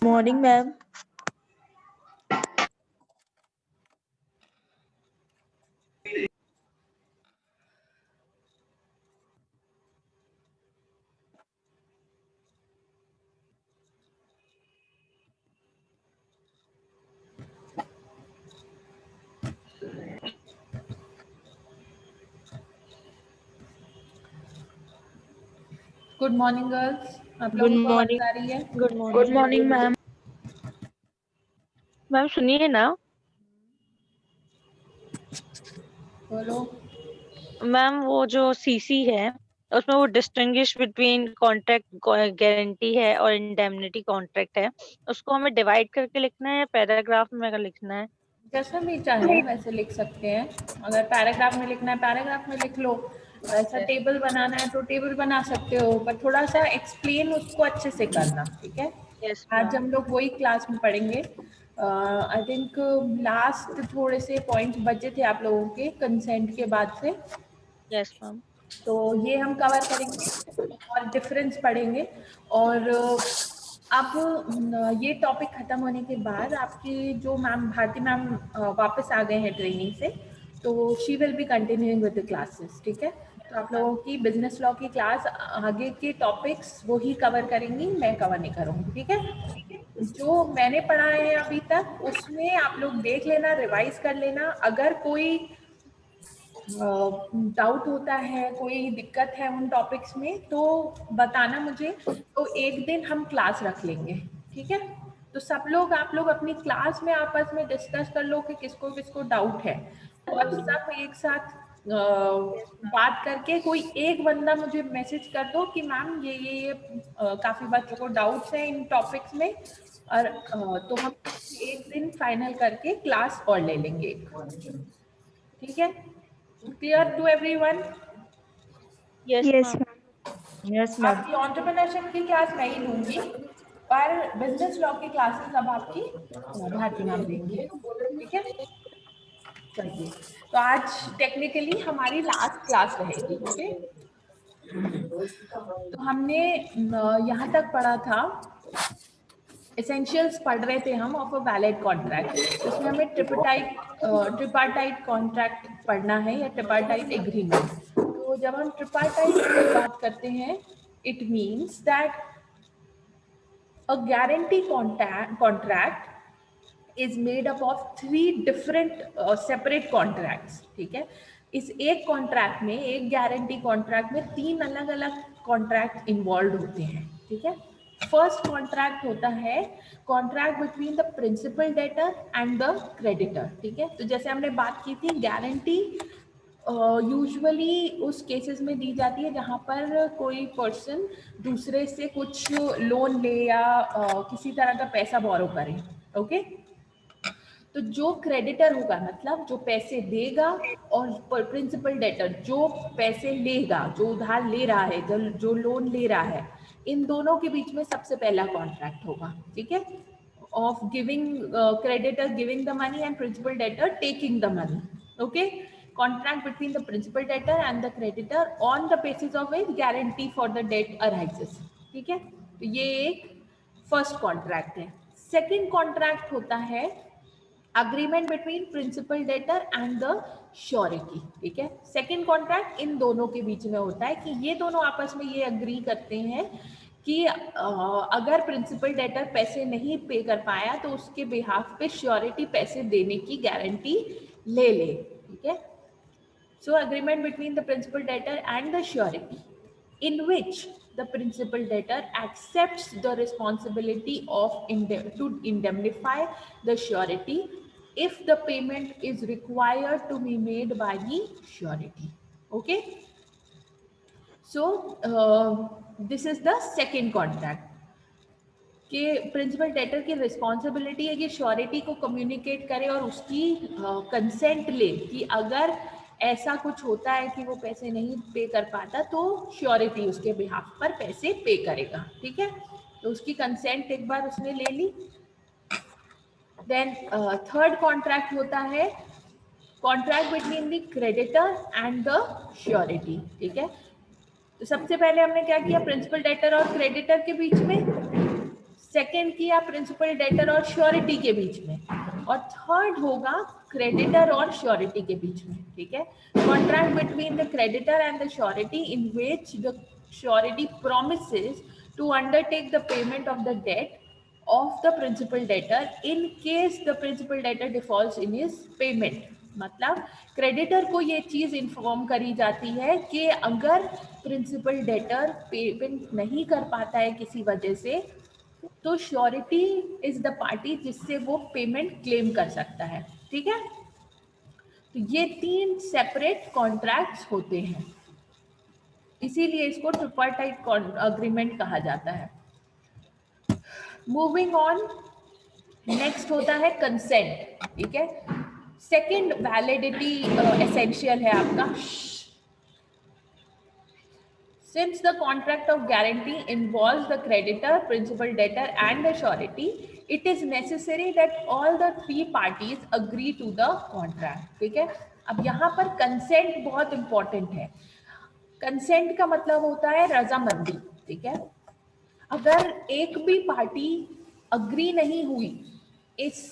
Morning, ma'am. Good morning girls, आप Good लोगों को आवाज morning. आ रही है? Good morning, ma'am. मैम सुनिए ना बोलो। मैम, वो जो सीसी है उसमें वो डिस्टिंग्विश बिटवीन कॉन्ट्रैक्ट गारंटी है और इंडेमनिटी कॉन्ट्रैक्ट है, उसको हमें डिवाइड करके लिखना है या पैराग्राफ में अगर लिखना है? जैसा भी चाहे वैसे लिख सकते हैं। अगर पैराग्राफ में लिखना है पैराग्राफ में लिख लो, ऐसा Yes. टेबल बनाना है तो टेबल बना सकते हो, पर थोड़ा सा एक्सप्लेन उसको अच्छे से करना, ठीक है। यस आज मैम। हम लोग वही क्लास में पढ़ेंगे। आई थिंक लास्ट थोड़े से पॉइंट्स बचे थे आप लोगों के कंसेंट के बाद से, यस मैम। तो ये हम कवर करेंगे और डिफरेंस पढ़ेंगे। और अब ये टॉपिक खत्म होने के बाद आपकी जो मैम भारती मैम वापस आ गए हैं ट्रेनिंग से, तो she will be continuing with the classes, ठीक है। तो आप लोगों की बिजनेस लॉ की क्लास आगे के टॉपिक्स वो ही कवर करेंगी, मैं कवर नहीं करूँगी, ठीक है। जो मैंने पढ़ा है अभी तक उसमें आप लोग देख लेना, रिवाइज कर लेना। अगर कोई डाउट होता है, कोई दिक्कत है उन टॉपिक्स में तो बताना मुझे, तो एक दिन हम क्लास रख लेंगे, ठीक है। तो सब लोग आप लोग अपनी क्लास में आपस में डिस्कस कर लो कि किसको किसको डाउट है, और सब एक साथ बात करके कोई एक बंदा मुझे मैसेज कर दो कि मैम ये काफ़ी बच्चों को डाउट्स हैं इन टॉपिक्स में, और तो हम एक दिन फाइनल करके क्लास और ले लेंगे, ठीक है। Clear to everyone? Yes Yes, ma'am. ma'am. Yes ma'am. आपकी एंटरप्रेन्योरशिप की क्लास मैं ही लूंगी, पर बिजनेस लॉ की क्लासेस अब आपकी भारती मैम देंगी, ठीक है। चलिए, तो आज टेक्निकली हमारी लास्ट क्लास रहेगी, ओके। तो हमने यहाँ तक पढ़ा था, एसेंशियल्स पढ़ रहे थे हम ऑफ अ वैलिड कॉन्ट्रैक्ट। इसमें हमें ट्रिपार्टाइट कॉन्ट्रैक्ट पढ़ना है या ट्रिपार्टाइट एग्रीमेंट। तो जब हम ट्रिपार्टाइट की बात करते हैं, it means that a guarantee contract is made up of 3 different separate contracts, ठीक है। इस एक कॉन्ट्रैक्ट में, एक गारंटी कॉन्ट्रैक्ट में 3 अलग अलग कॉन्ट्रैक्ट इन्वॉल्व होते हैं, ठीक है। फर्स्ट कॉन्ट्रैक्ट होता है contract between the principal debtor and the creditor, ठीक है। तो जैसे हमने बात की थी, गारंटी यूजुअली उस केसेस में दी जाती है जहाँ पर कोई पर्सन दूसरे से कुछ लोन ले या किसी तरह का पैसा बोरो करे, ओके। तो जो क्रेडिटर होगा, मतलब जो पैसे देगा, और प्रिंसिपल डेटर जो पैसे लेगा, जो उधार ले रहा है, जो लोन ले रहा है, इन दोनों के बीच में सबसे पहला कॉन्ट्रैक्ट होगा, ठीक है। Of giving, creditor giving the money and principal debtor taking the money, okay. Contract between the principal debtor and the creditor on the basis of a guarantee for the debt arises, ठीक है। तो ये एक first contract है। Second contract होता है agreement between principal debtor and the surety, ठीक है। सेकंड कॉन्ट्रैक्ट इन दोनों के बीच में होता है कि ये दोनों आपस में ये अग्री करते हैं कि अगर प्रिंसिपल डेटर पैसे नहीं पे कर पाया तो उसके बिहाफ पे श्योरिटी पैसे देने की गारंटी ले ले, ठीक है। So agreement between the principal debtor and the surety, in which the principal debtor accepts the responsibility of to indemnify the surety if the payment is required to be made by the surety, okay. So this is the second contract कि principal debtor की responsibility है कि surety को communicate करे और उसकी consent ले कि अगर ऐसा कुछ होता है कि वो पैसे नहीं पे कर पाता तो श्योरिटी उसके बिहाफ पर पैसे पे करेगा, ठीक है। तो उसकी कंसेंट एक बार उसने ले ली। देन थर्ड कॉन्ट्रैक्ट होता है contract between the creditor and the surety, ठीक है। तो सबसे पहले हमने क्या किया, प्रिंसिपल डेटर और क्रेडिटर के बीच में सेकेंड किया प्रिंसिपल डेटर और श्योरिटी के बीच में, और थर्ड होगा क्रेडिटर और श्योरिटी के बीच में, ठीक है। Contract between the creditor and the surety in which the surety promises to undertake the payment of the debt of the principal debtor in case the principal debtor defaults in his payment. मतलब creditor को ये चीज inform करी जाती है कि अगर principal debtor payment नहीं कर पाता है किसी वजह से, तो श्योरिटी इज द पार्टी जिससे वो पेमेंट क्लेम कर सकता है, ठीक है। तो ये 3 सेपरेट कॉन्ट्रैक्ट्स होते हैं, इसीलिए इसको ट्रिपार्टाइट अग्रीमेंट कहा जाता है। मूविंग ऑन, नेक्स्ट होता है कंसेंट, ठीक है। सेकेंड वैलिडिटी एसेंशियल है आपका। Since the contract of guarantee involves the creditor, principal debtor and the surety, it is necessary that all the 3 parties agree to the contract, ठीक है। अब यहाँ पर consent बहुत important है। consent का मतलब होता है रजामंदी, ठीक है। अगर एक भी पार्टी अग्री नहीं हुई इस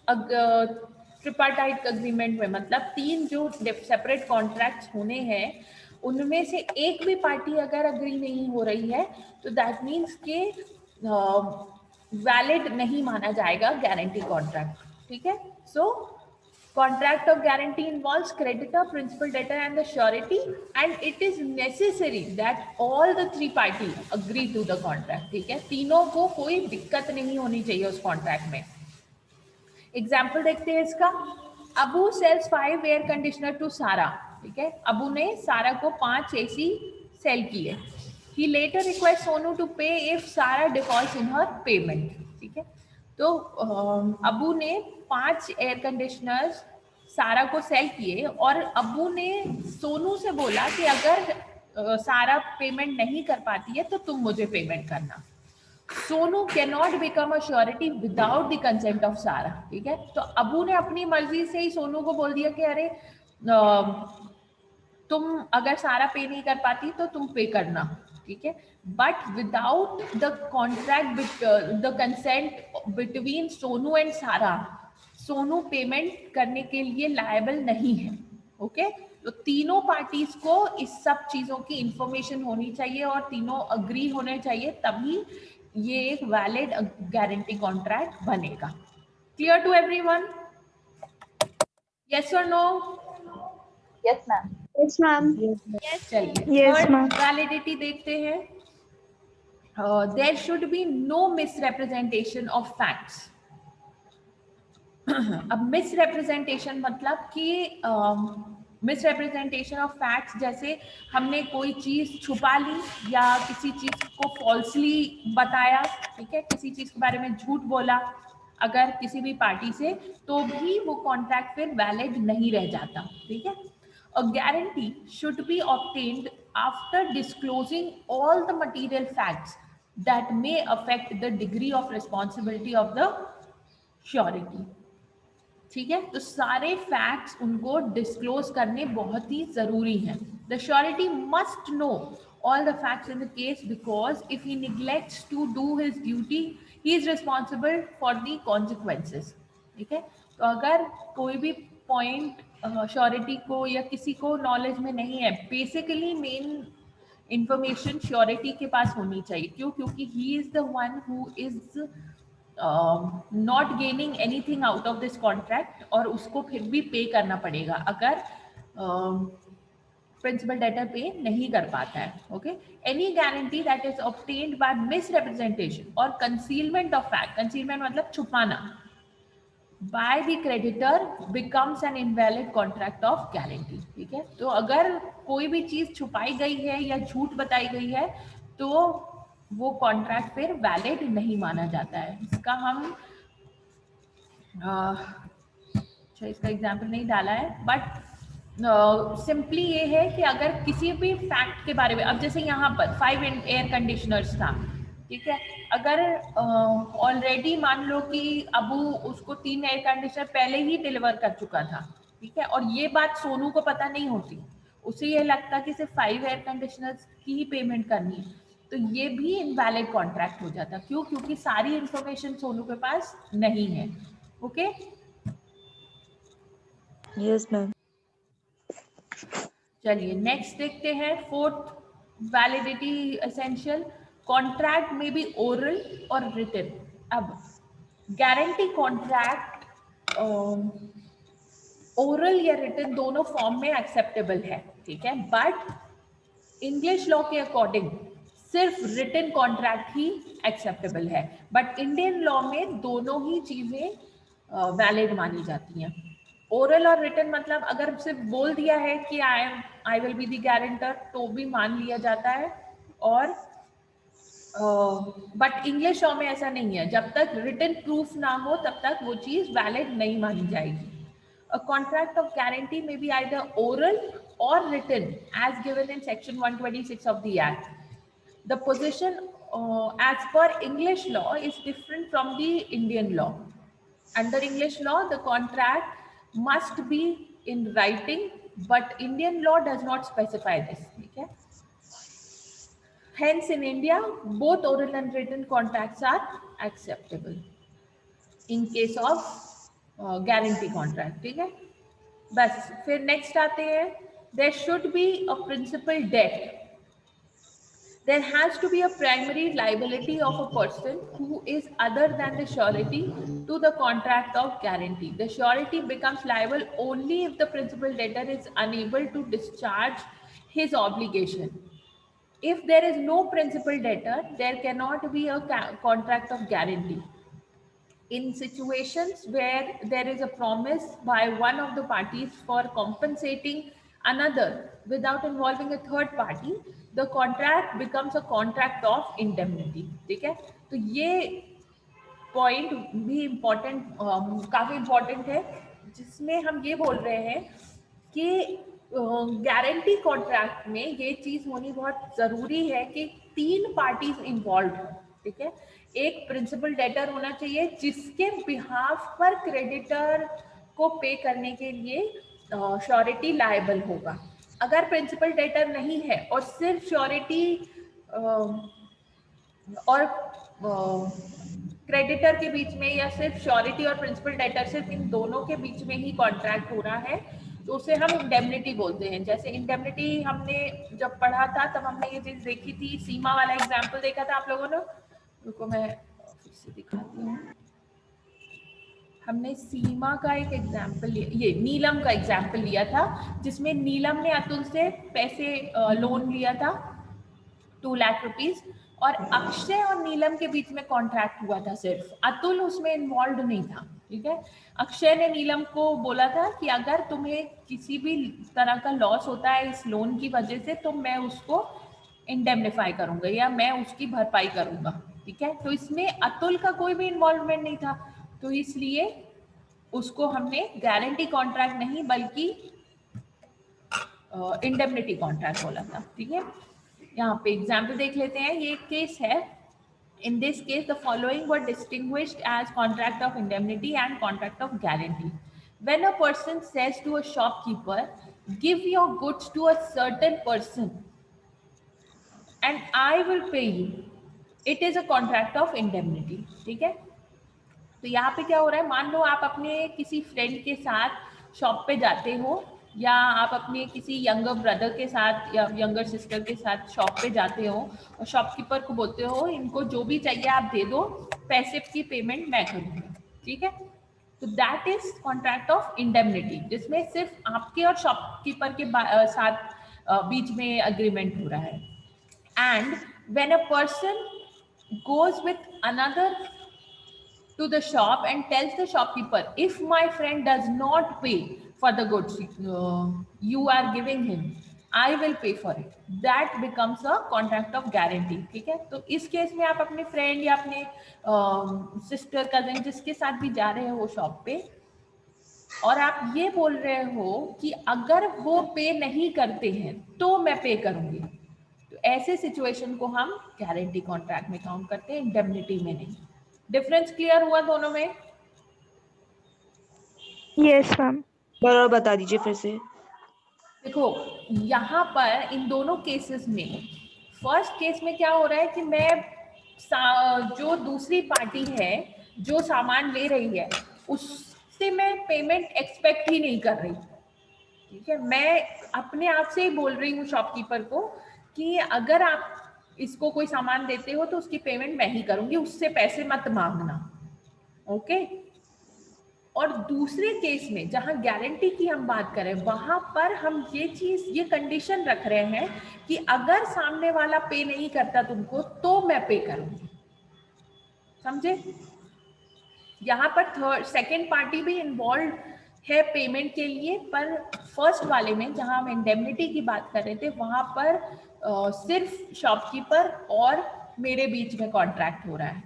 ट्रिपार्टाइट अग्रीमेंट में, मतलब 3 जो सेपरेट कॉन्ट्रैक्ट्स होने हैं उनमें से एक भी पार्टी अगर अग्री नहीं हो रही है, तो दैट मीन्स के वैलिड नहीं माना जाएगा गारंटी कॉन्ट्रैक्ट, ठीक है। सो contract of guarantee involves creditor, principal debtor and the surety, and it is necessary that all the 3 parties agree to the contract, ठीक है। तीनों को कोई दिक्कत नहीं होनी चाहिए उस कॉन्ट्रैक्ट में। एग्जाम्पल देखते हैं इसका। Abu sells 5 air conditioner to Sara, ठीक है। अबू ने सारा को 5 एसी सेल किए। ही लेटर रिक्वेस्ट सोनू टू पे इफ सारा डिफॉल्ट्स इन हर पेमेंट, ठीक है। तो अबू ने 5 एयर कंडीशनर्स सारा को सेल किए और अबू ने सोनू से बोला कि अगर सारा पेमेंट नहीं कर पाती है तो तुम मुझे पेमेंट करना। Sonu can not become a surety without the consent of सारा, ठीक है। तो अबू ने अपनी मर्जी से ही सोनू को बोल दिया कि अरे तुम अगर सारा पे नहीं कर पाती तो तुम पे करना, ठीक है। But without the contract the consent between Sonu and सारा, सोनू पेमेंट करने के लिए लायबल नहीं है, ओके। तो तीनों पार्टीज को इस सब चीजों की इंफॉर्मेशन होनी चाहिए और तीनों अग्री होने चाहिए, तभी ये एक वैलिड गारंटी कॉन्ट्रैक्ट बनेगा। Clear to everyone? यस और no? Yes ma'am. Yes ma'am. चलिए थर्ड वैलिडिटी देखते हैं। There should be no misrepresentation of facts. अब मिसरिप्रेजेंटेशन मतलब कि मिसरिप्रेजेंटेशन ऑफ फैक्ट्स, जैसे हमने कोई चीज छुपा ली या किसी चीज को फॉल्सली बताया, ठीक है, किसी चीज के बारे में झूठ बोला अगर किसी भी पार्टी से, तो भी वो कॉन्ट्रैक्ट फिर वैलिड नहीं रह जाता, ठीक है। A guarantee should be obtained after disclosing all the material facts that may affect the degree of responsibility of the surety, ठीक है। तो सारे फैक्ट्स उनको डिस्क्लोज करने बहुत ही जरूरी हैं। The surety must know all the facts in the case, because if he neglects to do his duty he is responsible for the consequences, ठीक है। तो अगर कोई भी पॉइंट श्योरिटी को या किसी को नॉलेज में नहीं है, बेसिकली मेन इंफॉर्मेशन श्योरिटी के पास होनी चाहिए। क्यों? क्योंकि he is the one who is not gaining anything out of this contract, और उसको फिर भी पे करना पड़ेगा अगर प्रिंसिपल डेटर पे नहीं कर पाता है, okay. Any guarantee that is obtained by misrepresentation और कंसीलमेंट ऑफ फैक्ट, कंसीलमेंट मतलब छुपाना, by the creditor becomes N invalid contract of guarantee, ठीक है। तो अगर कोई भी चीज छुपाई गई है या झूठ बताई गई है तो वो कॉन्ट्रैक्ट फिर वैलिड नहीं माना जाता है। इसका हम अच्छा इसका एग्जाम्पल नहीं डाला है, बट सिंपली ये है कि अगर किसी भी फैक्ट के बारे में, अब जैसे यहाँ पर 5 एयर कंडीशनर्स था, ठीक है। अगर ऑलरेडी मान लो कि अबू उसको 3 एयर कंडीशनर पहले ही डिलीवर कर चुका था, ठीक है, और ये बात सोनू को पता नहीं होती, उसे ये लगता कि सिर्फ 5 एयर कंडीशनर्स की ही पेमेंट करनी है, तो ये भी इनवैलिड कॉन्ट्रैक्ट हो जाता। क्यों? क्योंकि सारी इंफॉर्मेशन सोनू के पास नहीं है। Okay, yes ma'am. चलिए नेक्स्ट देखते हैं। फोर्थ वैलिडिटी एसेंशियल, कॉन्ट्रैक्ट में बी ओरल और रिटन। अब गारंटी कॉन्ट्रैक्ट ओरल या रिटन दोनों फॉर्म में एक्सेप्टेबल है, ठीक है, बट इंग्लिश लॉ के अकॉर्डिंग सिर्फ रिटन कॉन्ट्रैक्ट ही एक्सेप्टेबल है, बट इंडियन लॉ में दोनों ही चीजें वैलिड मानी जाती हैं। ओरल और रिटन मतलब अगर सिर्फ बोल दिया है कि I will be the guarantor तो भी मान लिया जाता है, और बट इंग्लिश लॉ में ऐसा नहीं है, जब तक रिटन प्रूफ ना हो तब तक वो चीज वैलिड नहीं मानी जाएगी। A contract of guarantee may be either oral or written as given in section 126 of the act. The position as per English law is different from the Indian law. Under English law, the contract must be in writing, but Indian law does not specify this. Okay? Hence, in India, both oral and written contracts are acceptable in case of guarantee contract. ठीक है, बस फिर next आते हैं। There should be a principal debt. There has to be a primary liability of a person who is other than the surety to the contract of guarantee. The surety becomes liable only if the principal debtor is unable to discharge his obligation. If there is no principal debtor, there cannot be a contract of guarantee. In situations where there is a promise by one of the parties for compensating another without involving a third party, the contract becomes a contract of indemnity. ठीक है, तो ये point भी important, काफी important है, जिसमें हम ये बोल रहे हैं कि गारंटी कॉन्ट्रैक्ट में ये चीज होनी बहुत जरूरी है कि 3 पार्टीज इन्वॉल्व हो। ठीक है, एक प्रिंसिपल डेटर होना चाहिए जिसके बिहाफ पर क्रेडिटर को पे करने के लिए श्योरिटी लायबल होगा। अगर प्रिंसिपल डेटर नहीं है और सिर्फ श्योरिटी और क्रेडिटर के बीच में, या सिर्फ श्योरिटी और प्रिंसिपल डेटर सिर्फ इन दोनों के बीच में ही कॉन्ट्रैक्ट हो रहा है, तो उसे हम इंडेमनिटी बोलते हैं। जैसे इंडेमनिटी हमने जब पढ़ा था तब हमने ये चीज देखी थी, सीमा वाला एग्जाम्पल देखा था आप लोगों ने। रुको मैं फिर से दिखाती हूँ। हमने सीमा का एक एग्जाम्पल लिया, ये नीलम का एग्जाम्पल लिया था, जिसमें नीलम ने अतुल से पैसे लोन लिया था 2 लाख रुपीस, और अक्षय और नीलम के बीच में कॉन्ट्रैक्ट हुआ था, सिर्फ अतुल उसमें इन्वॉल्व नहीं था। ठीक है, अक्षय ने नीलम को बोला था कि अगर तुम्हें किसी भी तरह का लॉस होता है इस लोन की वजह से तो मैं उसको इंडेमनिफाई करूंगा या मैं उसकी भरपाई करूंगा। ठीक है, तो इसमें अतुल का कोई भी इन्वॉल्वमेंट नहीं था, तो इसलिए उसको हमने गारंटी कॉन्ट्रैक्ट नहीं बल्कि इंडेमनिटी कॉन्ट्रैक्ट बोला था। ठीक है, यहाँ पे एग्जाम्पल देख लेते हैं, ये केस है। In this case, the following were distinguished as contract of indemnity and contract of guarantee. When a person says to a shopkeeper, give your goods to a certain person and I will pay you, it is a contract of indemnity. ठीक है, तो यहाँ पे क्या हो रहा है, मान लो आप अपने किसी फ्रेंड के साथ शॉप पे जाते हो, या आप अपने किसी यंगर ब्रदर के साथ या यंगर सिस्टर के साथ शॉप पे जाते हो और शॉपकीपर को बोलते हो इनको जो भी चाहिए आप दे दो, पैसे की पेमेंट मैं करूँगा। ठीक है, तो that is contract of indemnity, जिसमें सिर्फ आपके और शॉपकीपर के साथ बीच में अग्रीमेंट हो रहा है। And when a person goes with another to the shop and tells the shopkeeper, if my friend does not pay for the goods you are giving him, I will pay for it, that becomes a contract of guarantee। ठीक है, तो इस case में आप अपने friend या अपने sister cousin जिसके साथ भी जा रहे हो वो शॉप पे, और आप ये बोल रहे हो कि अगर वो पे नहीं करते हैं तो मैं पे करूंगी, तो ऐसे सिचुएशन को हम गारंटी कॉन्ट्रैक्ट में काउंट करते हैं, इंडेमनिटी में नहीं। डिफरेंस क्लियर हुआ दोनों में? Yes ma'am. बराबर बता दीजिए फिर से। देखो यहाँ पर इन दोनों केसेस में फर्स्ट केस में क्या हो रहा है कि मैं जो दूसरी पार्टी है जो सामान ले रही है उससे मैं पेमेंट एक्सपेक्ट ही नहीं कर रही, ठीक है। मैं अपने आप से ही बोल रही हूँ शॉपकीपर को कि अगर आप इसको कोई सामान देते हो तो उसकी पेमेंट मैं ही करूंगी, उससे पैसे मत मांगना, ओके। और दूसरे केस में जहां गारंटी की हम बात करें वहां पर हम ये कंडीशन रख रहे हैं कि अगर सामने वाला पे नहीं करता तुमको तो मैं पे करूंगी, समझे। यहाँ पर सेकेंड पार्टी भी इन्वॉल्व है पेमेंट के लिए, पर फर्स्ट वाले में जहां हम इंडेमनिटी की बात कर रहे थे वहां पर सिर्फ शॉपकीपर और मेरे बीच में कॉन्ट्रैक्ट हो रहा है।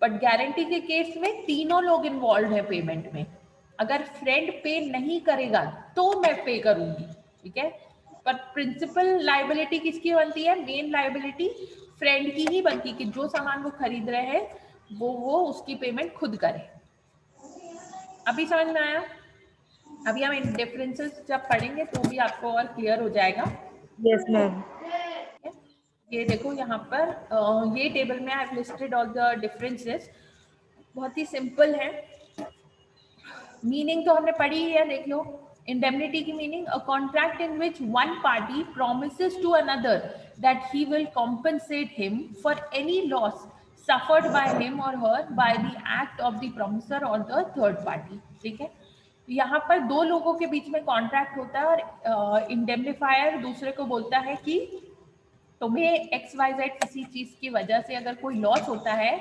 बट गारंटी के केस में तीनों लोग इन्वॉल्व है पेमेंट में। अगर फ्रेंड पे नहीं करेगा तो मैं पे करूंगी, ठीक है। पर प्रिंसिपल लायबिलिटी किसकी बनती है? मेन लायबिलिटी फ्रेंड की ही बनती है कि जो सामान वो खरीद रहे हैं वो उसकी पेमेंट खुद करे। अभी समझ में आया? अभी हम इन डिफरेंसेस जब पढ़ेंगे तो भी आपको और क्लियर हो जाएगा। Yes ma'am. ये देखो यहाँ पर ये टेबल में I have listed all the differences, बहुत ही सिंपल है। मीनिंग तो हमने पढ़ी ही है, देख लो। इंडेमनिटी की meaning, a contract in which one party promises to another that he will compensate him for any loss suffered by him or her by the act of the promisor or the third party, ठीक है। यहाँ पर दो लोगों के बीच में contract होता है और इंडेमनिफायर दूसरे को बोलता है कि तुम्हें XYZ किसी चीज की वजह से अगर कोई लॉस होता है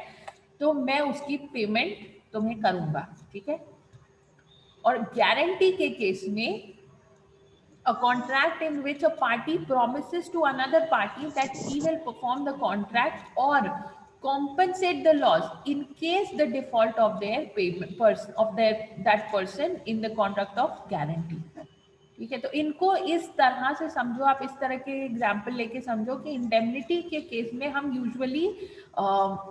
तो मैं उसकी पेमेंट तुम्हें करूंगा, ठीक है। और गारंटी के केस में a contract in which a party promises to another party that he will perform the contract or compensate the loss in case the default of their payment person of their that person in the contract of guarantee, ठीक है। तो इनको इस तरह से समझो, आप इस तरह के एग्जाम्पल लेके समझो कि इंडेमनिटी के केस में हम यूजुअली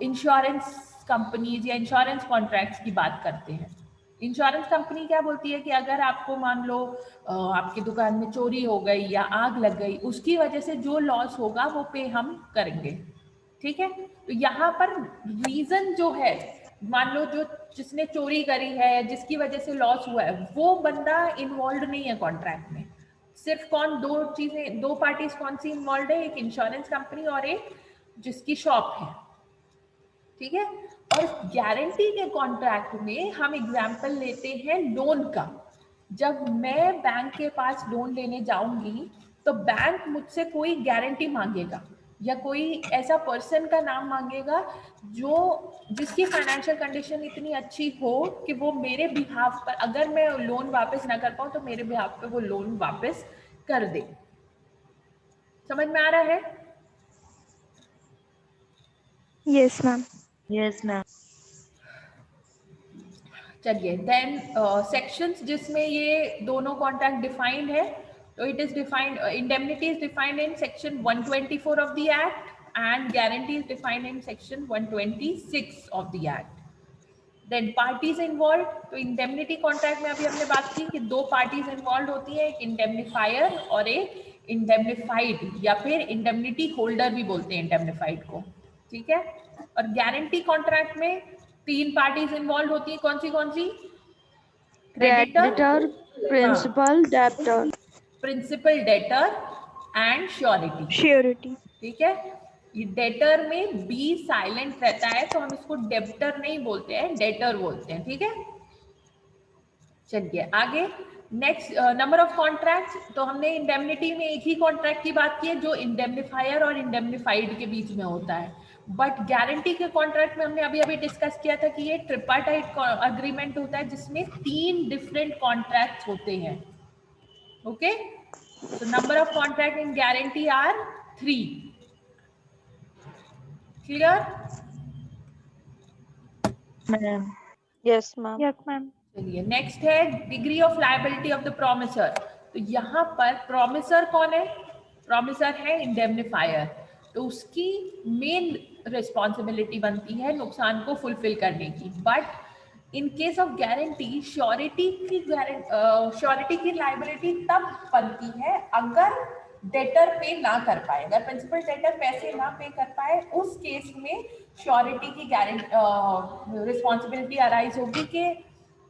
इंश्योरेंस कंपनीज या इंश्योरेंस कॉन्ट्रैक्ट्स की बात करते हैं। इंश्योरेंस कंपनी क्या बोलती है कि अगर आपको मान लो आपकी दुकान में चोरी हो गई या आग लग गई, उसकी वजह से जो लॉस होगा वो पे हम करेंगे, ठीक है। तो यहाँ पर रीजन जो है, मान लो जो जिसने चोरी करी है, जिसकी वजह से लॉस हुआ है, वो बंदा इन्वॉल्व नहीं है कॉन्ट्रैक्ट में। सिर्फ दो चीजें, दो पार्टीज कौन सी इन्वॉल्व है? एक इंश्योरेंस कंपनी और एक जिसकी शॉप है, ठीक है। और गारंटी के कॉन्ट्रैक्ट में हम एग्जाम्पल लेते हैं लोन का। जब मैं बैंक के पास लोन लेने जाऊंगी तो बैंक मुझसे कोई गारंटी मांगेगा या कोई ऐसा पर्सन का नाम मांगेगा जिसकी फाइनेंशियल कंडीशन इतनी अच्छी हो कि वो मेरे बिहाफ पर, अगर मैं लोन वापस ना कर पाऊं तो मेरे बिहाफ पे वो लोन वापस कर दे। समझ में आ रहा है? Yes ma'am. Yes ma'am. चलिए, देन सेक्शंस जिसमें ये दोनों कॉन्ट्रैक्ट डिफाइंड है, तो it is defined, indemnity is defined in section 124 of the act and guarantee is defined in section 126 of the act. Then parties involve, तो indemnity contract में अभी हमने बात की कि दो पार्टीज इन्वॉल्व होती है, एक इंडेमनिफायर और एक इंडेमनिफाइड, या फिर इंडेमनिटी होल्डर भी बोलते हैं इंडेमनिफाइड को, ठीक है। और गारंटी कॉन्ट्रैक्ट में तीन पार्टीज इन्वॉल्व होती है, कौन सी? Creditor, principal, debtor. Principal, debtor and surety, ठीक है। ये डेटर में बी साइलेंट रहता है तो हम इसको डेब्टर नहीं बोलते हैं, डेटर बोलते हैं, ठीक है। चलिए आगे, नेक्स्ट नंबर ऑफ कॉन्ट्रैक्ट्स। तो हमने इंडेमनिटी में एक ही कॉन्ट्रैक्ट की बात की है जो इंडेमनिफायर और इंडेमनिफाइड के बीच में होता है, बट गारंटी के कॉन्ट्रैक्ट में हमने अभी डिस्कस किया था कि ये ट्रिपार्टाइट अग्रीमेंट होता है जिसमें 3 डिफरेंट कॉन्ट्रैक्ट्स होते हैं, okay. So number of contract in guarantee are 3. Clear? Ma'am. Yes ma'am. Yes ma'am. चलिए नेक्स्ट है degree of liability of the promisor. तो यहाँ पर प्रोमिसर कौन है? प्रोमिसर है इंडेमनिफायर, तो उसकी मेन रिस्पॉन्सिबिलिटी बनती है नुकसान को फुलफिल करने की। But in case of guarantee, surety की लायबिलिटी तब बनती है अगर डेटर पे ना कर पाए, अगर प्रिंसिपल डेटर पैसे ना पे कर पाए, उस केस में श्योरिटी की रिस्पॉन्सिबिलिटी अराइज होगी कि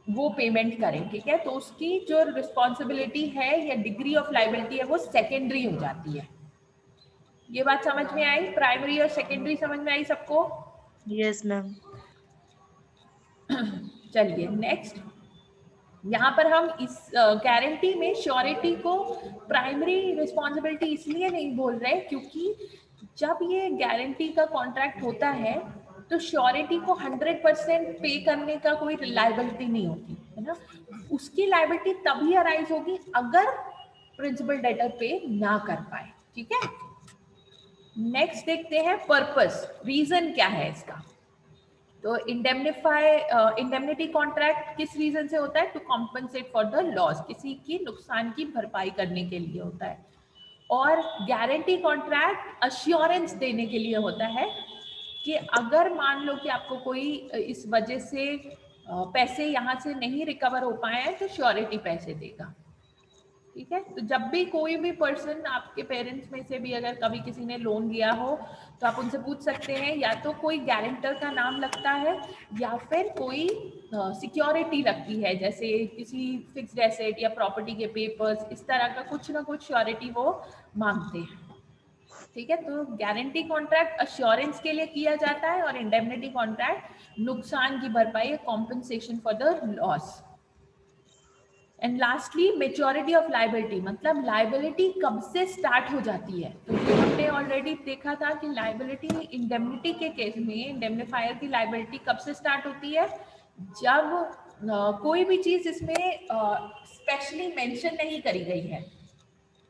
वो पेमेंट करें, ठीक है। तो उसकी जो रिस्पॉन्सिबिलिटी है या डिग्री ऑफ लाइबिलिटी है वो सेकेंडरी हो जाती है। ये बात समझ में आई? प्राइमरी और सेकेंडरी समझ में आई सबको? Yes ma'am. चलिए नेक्स्ट, यहाँ पर हम इस गारंटी में श्योरिटी को प्राइमरी रिस्पॉन्सिबिलिटी इसलिए नहीं बोल रहे क्योंकि जब ये गारंटी का कॉन्ट्रैक्ट होता है तो श्योरिटी को 100% पे करने का कोई लायबिलिटी नहीं होती है ना, उसकी लायबिलिटी तभी अराइज होगी अगर प्रिंसिपल डेटर पे ना कर पाए, ठीक है। नेक्स्ट देखते हैं पर्पस, रीजन क्या है इसका। तो इंडेमनिटी कॉन्ट्रैक्ट किस रीजन से होता है? To compensate for the loss, किसी की नुकसान की भरपाई करने के लिए होता है। और गारंटी कॉन्ट्रैक्ट अश्योरेंस देने के लिए होता है कि अगर मान लो कि आपको कोई इस वजह से पैसे यहाँ से नहीं रिकवर हो पाए हैं तो श्योरिटी पैसे देगा, ठीक है। तो जब भी कोई भी पर्सन, आपके पेरेंट्स में से भी अगर कभी किसी ने लोन लिया हो तो आप उनसे पूछ सकते हैं, या तो कोई गारंटर का नाम लगता है या फिर कोई सिक्योरिटी लगती है, जैसे किसी फिक्स्ड एसेट या प्रॉपर्टी के पेपर्स, इस तरह का कुछ ना कुछ श्योरिटी वो मांगते हैं, ठीक है। तो गारंटी कॉन्ट्रैक्ट अश्योरेंस के लिए किया जाता है और इंडेमनिटी कॉन्ट्रैक्ट नुकसान की भरपाई, compensation for the loss. And lastly maturity of liability, मतलब लाइबिलिटी कब से स्टार्ट हो जाती है। तो ये हमने ऑलरेडी देखा था कि लाइबिलिटी इंडेमनिटी के केस में इंडेमनिफायर की लाइबिलिटी कब से स्टार्ट होती है, जब कोई भी चीज इसमें स्पेशली मेंशन नहीं करी गई है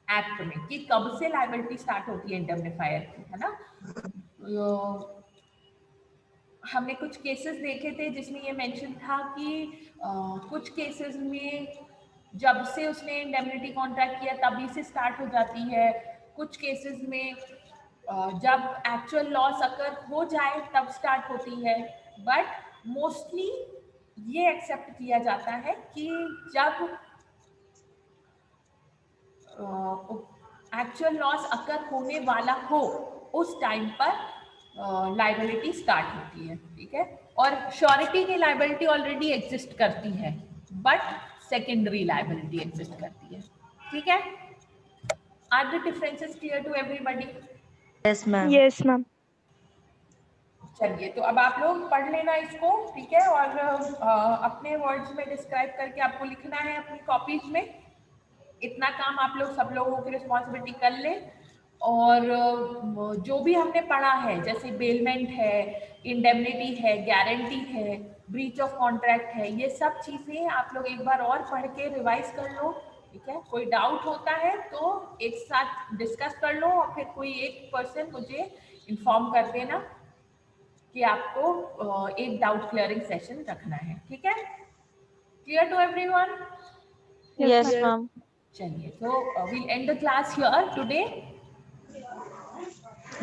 एक्ट में कि कब से लाइबिलिटी स्टार्ट होती है इंडेमनिफायर की, है ना। हमने कुछ केसेस देखे थे जिसमें ये मेंशन था कि कुछ केसेस में जब से उसने इंडेमनिटी कॉन्ट्रैक्ट किया तभी से स्टार्ट हो जाती है, कुछ केसेस में जब एक्चुअल लॉस अगर हो जाए तब स्टार्ट होती है, बट मोस्टली ये एक्सेप्ट किया जाता है कि जब एक्चुअल लॉस अगर होने वाला हो उस टाइम पर लाइबिलिटी स्टार्ट होती है, ठीक है। और श्योरिटी की लाइबिलिटी ऑलरेडी एग्जिस्ट करती है बट सेकेंडरी लाइबिलिटी एग्जिस्ट करती है, ठीक है। Are the differences clear to everybody? Yes ma'am. Yes ma'am. चलिए, तो अब आप लोग पढ़ लेना इसको, ठीक है, और अपने वर्ड्स में डिस्क्राइब करके आपको लिखना है अपनी कॉपीज में। इतना काम आप लोग सब लोगों की रिस्पॉन्सिबिलिटी कर लें। और जो भी हमने पढ़ा है, जैसे बेलमेंट है, इंडेमनिटी है, गारंटी है, ब्रीच ऑफ कॉन्ट्रैक्ट है, ये सब चीज़ें आप लोग एक बार और पढ़ के रिवाइज कर लो, ठीक है। कोई डाउट होता है तो एक साथ डिस्कस कर लो और फिर कोई एक पर्सन मुझे इन्फॉर्म कर देना कि आपको एक डाउट क्लियरिंग सेशन रखना है, ठीक है। Clear to everyone? Yes ma'am. चलिए, तो we'll end the class here today.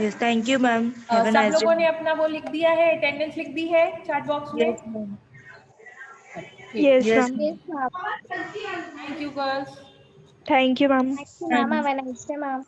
Yes, thank you ma'am. सब लोगों ने अपना वो लिख दिया है, अटेंडेंस लिख दी है चैट बॉक्स में? Yes ma'am. Yes Yes, ma'am. Thank you girls. Thank you ma'am. Ma'am. Have a nice day ma'am.